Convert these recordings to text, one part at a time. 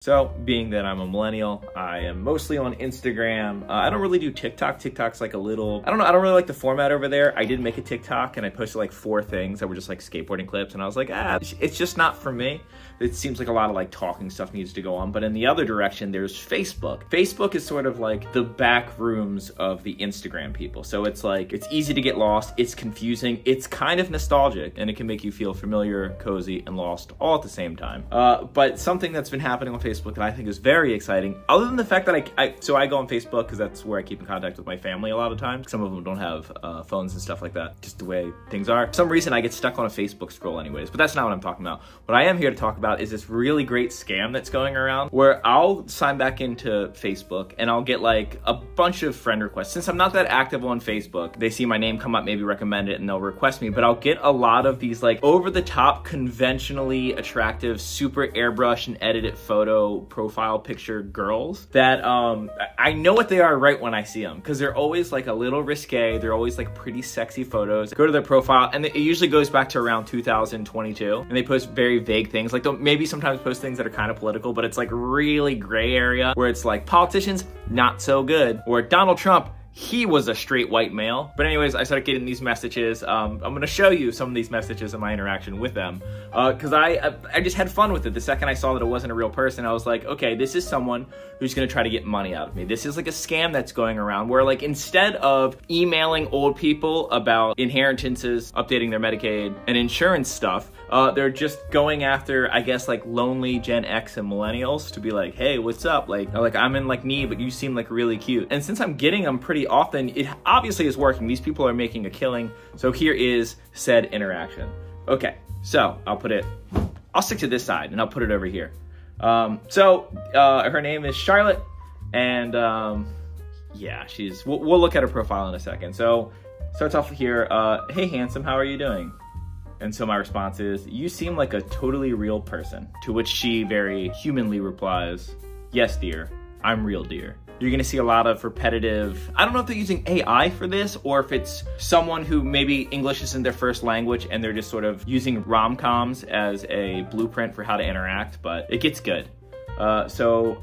So, being that I'm a millennial, I am mostly on Instagram. I don't really do TikTok. TikTok's like a little, I don't know, I don't really like the format over there. I did make a TikTok and I posted like 4 things that were just like skateboarding clips, and I was like, it's just not for me. It seems like a lot of like talking stuff needs to go on. But in the other direction, there's Facebook. Facebook is sort of like the back rooms of the Instagram people. So it's like, it's easy to get lost, it's confusing, it's kind of nostalgic, and it can make you feel familiar, cozy, and lost all at the same time. But something that's been happening on Facebook that I think is very exciting, other than the fact that I go on Facebook because that's where I keep in contact with my family a lot of times. Some of them don't have phones and stuff like that, just the way things are. For some reason, I get stuck on a Facebook scroll anyways, but that's not what I'm talking about. What I am here to talk about is this really great scam that's going around where I'll sign back into Facebook and I'll get like a bunch of friend requests. Since I'm not that active on Facebook, they see my name come up, maybe recommend it, and they'll request me, but I'll get a lot of these like over-the-top, conventionally attractive, super airbrush and edited photo profile picture girls that I know what they are right when I see them, because they're always like a little risque. They're always like pretty sexy photos. Go to their profile and it usually goes back to around 2022, and they post very vague things, like they'll maybe sometimes post things that are kind of political, but it's like really gray area where it's like politicians, not so good, or Donald Trump, he was a straight white male. But anyways, I started getting these messages. I'm gonna show you some of these messages in my interaction with them, because I just had fun with it. The second I saw that it wasn't a real person, I was like, okay, this is someone who's gonna try to get money out of me. This is like a scam that's going around where, like, instead of emailing old people about inheritances, updating their Medicaid and insurance stuff, they're just going after, I guess, like lonely Gen X and millennials to be like, hey, what's up? Like I'm in like need, but you seem like really cute. And since I'm getting them pretty often, it obviously is working. These people are making a killing. So here is said interaction. Okay, so I'll stick to this side and I'll put it over here. Her name is Charlotte, and yeah, we'll look at her profile in a second. So starts off here, hey handsome, how are you doing? And so my response is, you seem like a totally real person. To which she very humanly replies, yes, dear, I'm real, dear. You're gonna see a lot of repetitive, I don't know if they're using AI for this or if it's someone who maybe English isn't their first language and they're just sort of using rom-coms as a blueprint for how to interact, but it gets good. So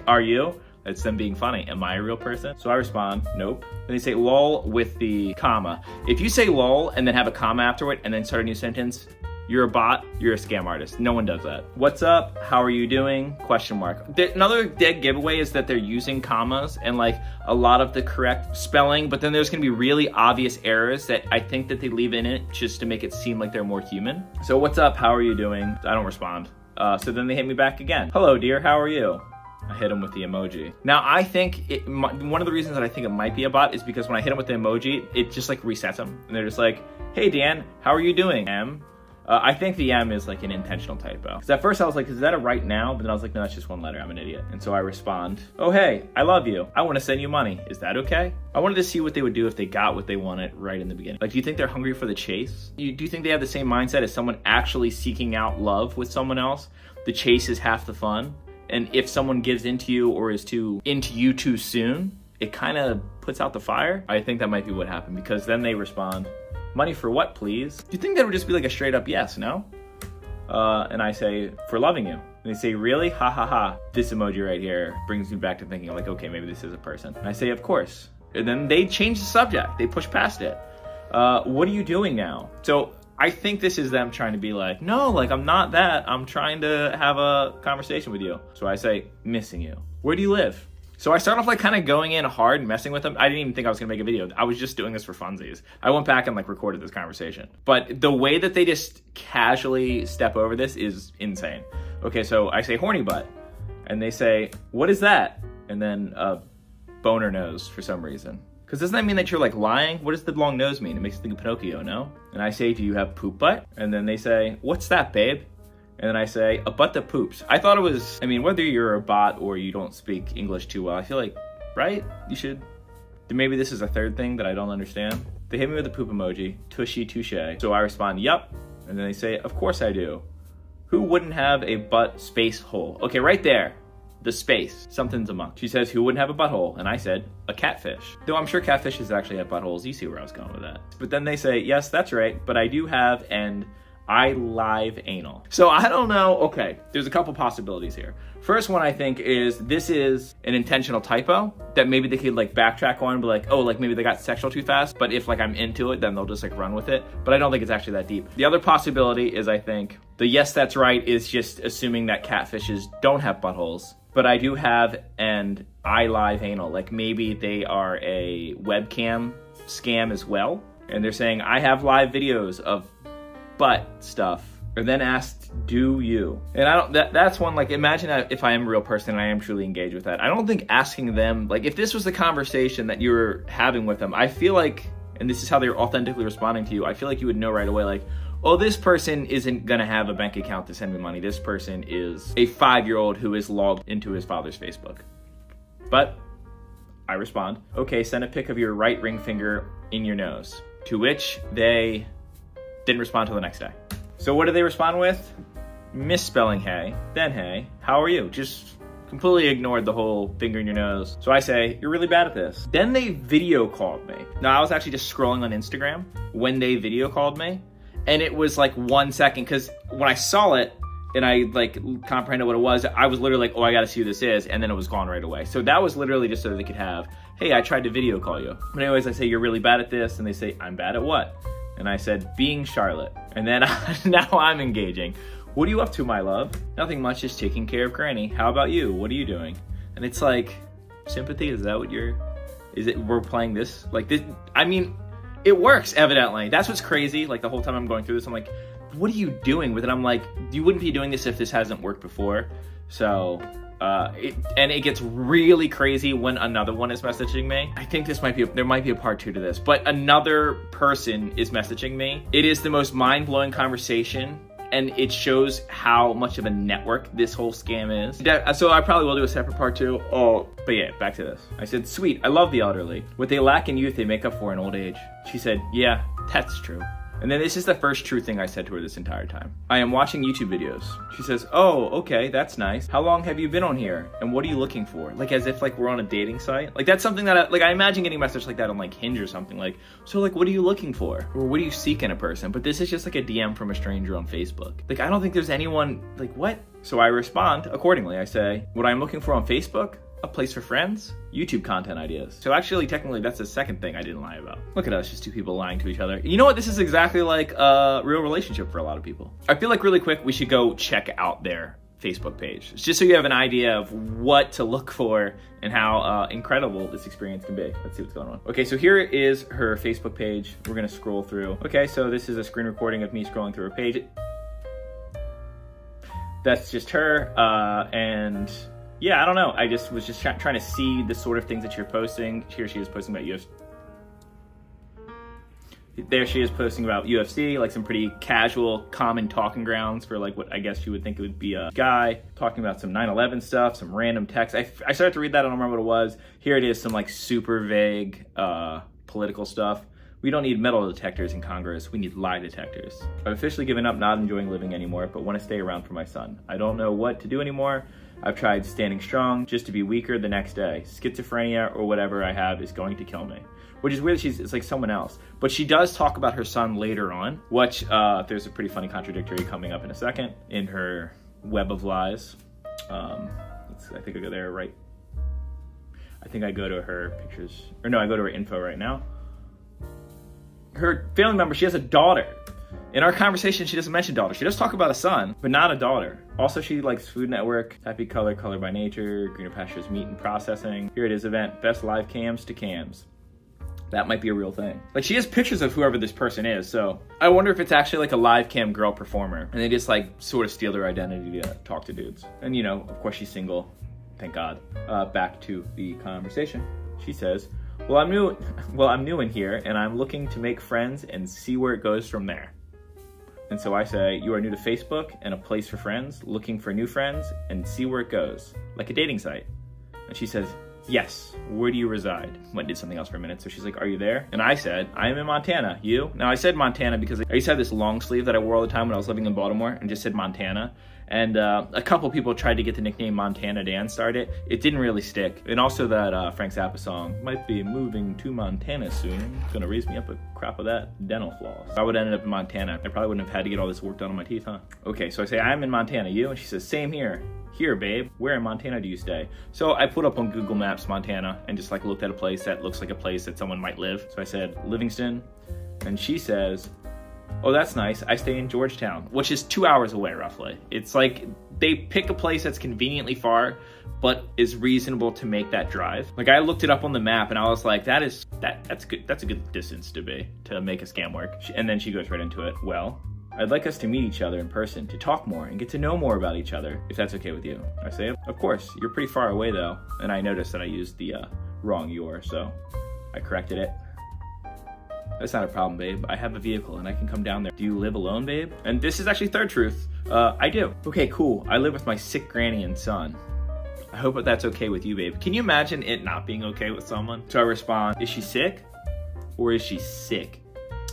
are you? It's them being funny. Am I a real person? So I respond, nope. Then they say lol with the comma. If you say lol and then have a comma after it and then start a new sentence, you're a bot, you're a scam artist. No one does that. What's up? How are you doing? Question mark. Another dead giveaway is that they're using commas and like a lot of the correct spelling, but then there's gonna be really obvious errors that I think that they leave in it just to make it seem like they're more human. So what's up? How are you doing? I don't respond. So then they hit me back again. Hello, dear, how are you? I hit him with the emoji. Now, I think one of the reasons that I think it might be a bot is because when I hit him with the emoji, it just like resets them. And they're just like, hey, Dan, how are you doing? M. I think the M is like an intentional typo. Because at first I was like, is that a right now? But then I was like, no, that's just one letter. I'm an idiot. And so I respond, oh, hey, I love you. I want to send you money. Is that okay? I wanted to see what they would do if they got what they wanted right in the beginning. Like, do you think they're hungry for the chase? Do you think they have the same mindset as someone actually seeking out love with someone else? The chase is half the fun. And if someone gives into you or is too into you too soon, it kind of puts out the fire. I think that might be what happened, because then they respond, money for what, please? Do you think that would just be like a straight up yes, no? And I say, for loving you. And they say, really? Ha ha ha. This emoji right here brings me back to thinking like, okay, maybe this is a person. And I say, of course. And then they change the subject. They push past it. What are you doing now? So I think this is them trying to be like, no, like I'm not that. I'm trying to have a conversation with you. So I say, missing you. Where do you live? So I start off like kind of going in hard and messing with them. I didn't even think I was gonna make a video. I was just doing this for funsies. I went back and like recorded this conversation. But the way that they just casually step over this is insane. Okay, so I say horny butt. And they say, what is that? And then boner nose for some reason. Because doesn't that mean that you're like lying? What does the long nose mean? It makes me think of Pinocchio, no? And I say, do you have poop butt? And then they say, what's that, babe? And then I say, a butt that poops. I thought it was, I mean, whether you're a bot or you don't speak English too well, I feel like, right? You should. Maybe this is a third thing that I don't understand. They hit me with the poop emoji, tushy touche. So I respond, yup. And then they say, of course I do. Who wouldn't have a butt space hole? Okay, right there. The space, something's amok. She says, who wouldn't have a butthole? And I said, a catfish. Though I'm sure catfishes actually have buttholes. You see where I was going with that. But then they say, yes, that's right, but I do have, and iLiveAnal. So I don't know, okay, there's a couple possibilities here. First one I think is this is an intentional typo that maybe they could like backtrack on and be like, oh, like maybe they got sexual too fast, but if like I'm into it, then they'll just like run with it. But I don't think it's actually that deep. The other possibility is I think the yes, that's right is just assuming that catfishes don't have buttholes. But I do have an iLiveAnal, like maybe they are a webcam scam as well. And they're saying, I have live videos of butt stuff. Or then asked, do you? And I don't, that's one, like, imagine if I am a real person and I am truly engaged with that. I don't think asking them, like, if this was the conversation that you were having with them, I feel like, and this is how they're authentically responding to you, I feel like you would know right away, like, oh, this person isn't gonna have a bank account to send me money. This person is a 5-year-old who is logged into his father's Facebook. But I respond, okay, send a pic of your right ring finger in your nose. To which they didn't respond till the next day. So what do they respond with? Misspelling hey, then hey, how are you? Just completely ignored the whole finger in your nose. So I say, you're really bad at this. Then they video called me. Now I was actually just scrolling on Instagram when they video called me. And it was like 1 second, because when I saw it and I like comprehended what it was, I was literally like, oh, I gotta see who this is. And then it was gone right away. So that was literally just so they could have, hey, I tried to video call you. But anyways, I say, you're really bad at this. And they say, I'm bad at what? And I said, being Charlotte. And then now I'm engaging. What are you up to, my love? Nothing much, just taking care of Granny. How about you? What are you doing? And it's like, sympathy, is that what we're playing this? Like this, I mean, it works, evidently. That's what's crazy. Like the whole time I'm going through this, I'm like, what are you doing with it? I'm like, you wouldn't be doing this if this hasn't worked before. So, it gets really crazy when another one is messaging me. I think there might be a part 2 to this, but another person is messaging me. It is the most mind-blowing conversation, and it shows how much of a network this whole scam is. So I probably will do a separate part 2. Oh, but yeah, back to this. I said, sweet, I love the elderly. What they lack in youth, they make up for in old age. She said, yeah, that's true. And then this is the first true thing I said to her this entire time. I am watching YouTube videos. She says, oh, okay, that's nice. How long have you been on here? And what are you looking for? Like as if like we're on a dating site. Like that's something that I imagine getting a message like that on like Hinge or something. Like, so like, what are you looking for? Or what do you seek in a person? But this is just like a DM from a stranger on Facebook. Like, I don't think there's anyone, like what? So I respond accordingly. I say, what I'm looking for on Facebook? A place for friends, YouTube content ideas. So actually, technically, that's the second thing I didn't lie about. Look at us, just two people lying to each other. You know what? This is exactly like a real relationship for a lot of people. I feel like really quick, we should go check out their Facebook page. It's just so you have an idea of what to look for and how incredible this experience can be. Let's see what's going on. Okay, so here is her Facebook page. We're gonna scroll through. Okay, so this is a screen recording of me scrolling through her page. That's just her, and yeah, I don't know. I just was trying to see the sort of things that you're posting. Here she is posting about UFC. There she is posting about UFC, like some pretty casual, common talking grounds for like what I guess you would think it would be a guy. Talking about some 9/11 stuff, some random text. I started to read that, I don't remember what it was. Here it is, some like super vague political stuff. We don't need metal detectors in Congress, we need lie detectors. I've officially given up not enjoying living anymore, but want to stay around for my son. I don't know what to do anymore. I've tried standing strong just to be weaker the next day. Schizophrenia or whatever I have is going to kill me. Which is weird, it's like someone else. But she does talk about her son later on, which there's a pretty funny contradictory coming up in a second in her web of lies. I think I go there right. I think I go to her pictures, or no, I go to her info right now. Her family member, she has a daughter. In our conversation, she doesn't mention daughter. She does talk about a son, but not a daughter. Also, she likes Food Network, Happy Color, Color by Nature, Greener Pastures Meat and Processing. Here it is, event, best live cams to cams. That might be a real thing. Like, she has pictures of whoever this person is, so I wonder if it's actually like a live cam girl performer, and they just like sort of steal their identity to talk to dudes. And you know, of course she's single, thank God. Back to the conversation. She says, well, I'm new in here, and I'm looking to make friends and see where it goes from there. And so I say, you are new to Facebook and a place for friends, looking for new friends and see where it goes, like a dating site. And she says, yes, where do you reside? Went and did something else for a minute. So she's like, are you there? And I said, I am in Montana. You? Now I said Montana because I used to have this long sleeve that I wore all the time when I was living in Baltimore and just said Montana. And a couple people tried to get the nickname Montana Dan started. It didn't really stick. And also that Frank Zappa song, might be moving to Montana soon. Gonna raise me up a crap of that dental floss. If I would have ended up in Montana, I probably wouldn't have had to get all this work done on my teeth, huh? Okay, so I say, I'm in Montana, you? And she says, same here. Here, babe, where in Montana do you stay? So I put up on Google Maps Montana and just like looked at a place that looks like a place that someone might live. So I said, Livingston. And she says, oh, that's nice. I stay in Georgetown, which is 2 hours away, roughly. It's like they pick a place that's conveniently far, but is reasonable to make that drive. Like I looked it up on the map and I was like, that's good. That's a good distance to make a scam work. And then she goes right into it. Well, I'd like us to meet each other in person, to talk more and get to know more about each other, if that's okay with you. I say, of course, you're pretty far away though. And I noticed that I used the wrong "your," so I corrected it. That's not a problem, babe. I have a vehicle and I can come down there. Do you live alone, babe? And this is actually third truth. I do. Okay, cool. I live with my sick granny and son. I hope that that's okay with you, babe. Can you imagine it not being okay with someone? So I respond, is she sick or is she sick?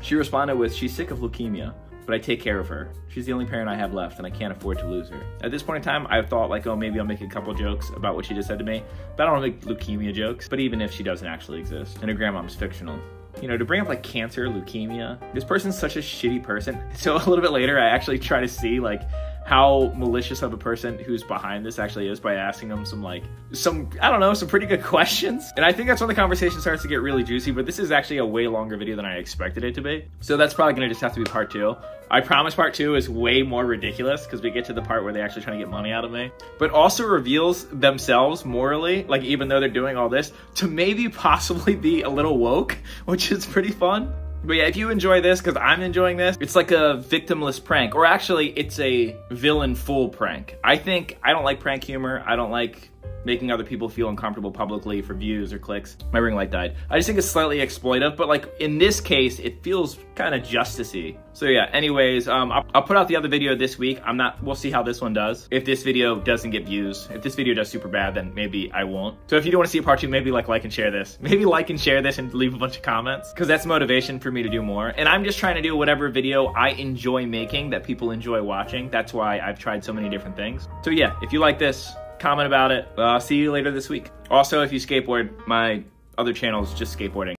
She responded with, she's sick of leukemia, but I take care of her. She's the only parent I have left and I can't afford to lose her. At this point in time, I thought like, oh, maybe I'll make a couple jokes about what she just said to me, but I don't make leukemia jokes. But even if she doesn't actually exist and her grandmom's fictional, you know, to bring up like cancer, leukemia, this person's such a shitty person. So a little bit later, I actually try to see like how malicious of a person who's behind this actually is by asking them some pretty good questions. And I think that's when the conversation starts to get really juicy, but this is actually a way longer video than I expected it to be. So that's probably gonna just have to be part 2. I promise part 2 is way more ridiculous because we get to the part where they're actually trying to get money out of me, but also reveals themselves morally, like even though they're doing all this, to maybe possibly be a little woke, which is pretty fun. But yeah, if you enjoy this, because I'm enjoying this, it's like a victimless prank, or actually it's a villain full prank. I don't like prank humor. I don't like making other people feel uncomfortable publicly for views or clicks. My ring light died. I just think it's slightly exploitive, but like in this case, it feels kind of justice-y. So yeah, anyways, I'll put out the other video this week. We'll see how this one does. If this video doesn't get views, if this video does super bad, then maybe I won't. So if you do want to see a part 2, maybe like and share this. Maybe like and share this and leave a bunch of comments, because that's motivation for me to do more. And I'm just trying to do whatever video I enjoy making that people enjoy watching. That's why I've tried so many different things. So yeah, if you like this, comment about it. I'll see you later this week. Also, if you skateboard, my other channel is just skateboarding.